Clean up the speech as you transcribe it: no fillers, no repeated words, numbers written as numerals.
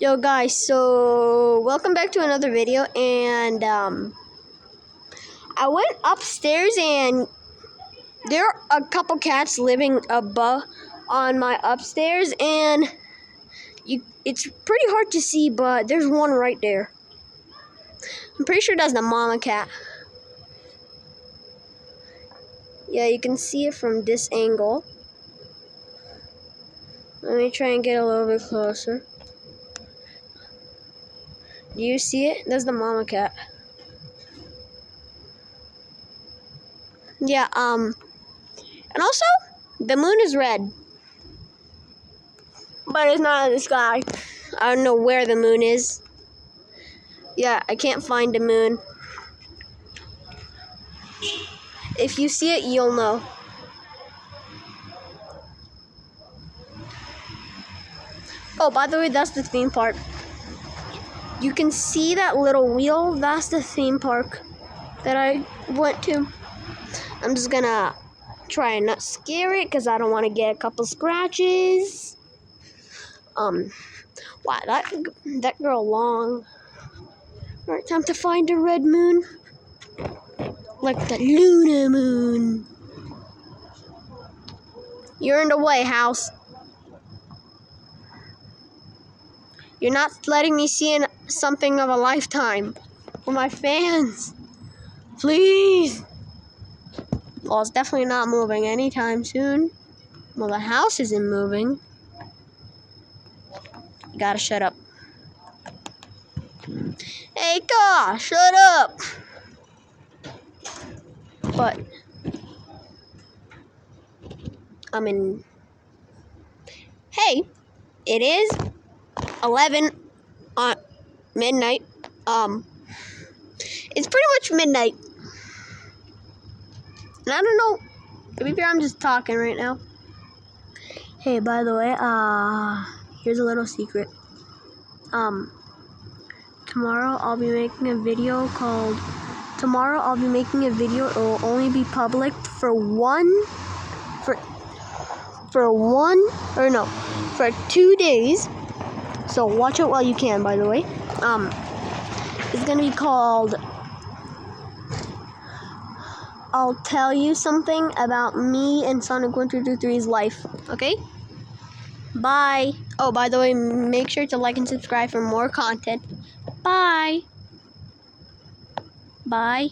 Yo guys, so welcome back to another video, and I went upstairs and there are a couple cats living above on my upstairs, and it's pretty hard to see, but there's one right there. I'm pretty sure that's the mama cat. Yeah, you can see it from this angle. Let me try and get a little bit closer. Do you see it? That's the mama cat. Yeah, and also, the moon is red. But it's not in the sky. I don't know where the moon is. Yeah, I can't find the moon. If you see it, you'll know. Oh, by the way, that's the theme park. You can see that little wheel? That's the theme park that I went to. I'm just gonna try and not scare it because I don't want to get a couple scratches. Wow, that girl long. Alright, time to find a red moon. Like the Luna moon. You're in the way, house. You're not letting me see something of a lifetime for my fans. Please. Well, it's definitely not moving anytime soon. Well, the house isn't moving. You gotta shut up. Hey, gosh, shut up. But, hey, it is 11 on midnight. It's pretty much midnight. And I don't know, maybe I'm just talking right now. Hey, by the way, here's a little secret. Tomorrow I'll be making a video it will only be public for 2 days. So watch it while you can, by the way. It's gonna be called I'll Tell You Something About Me and Sonic 1223's Life. Okay? Bye. Oh, by the way, make sure to like and subscribe for more content. Bye. Bye.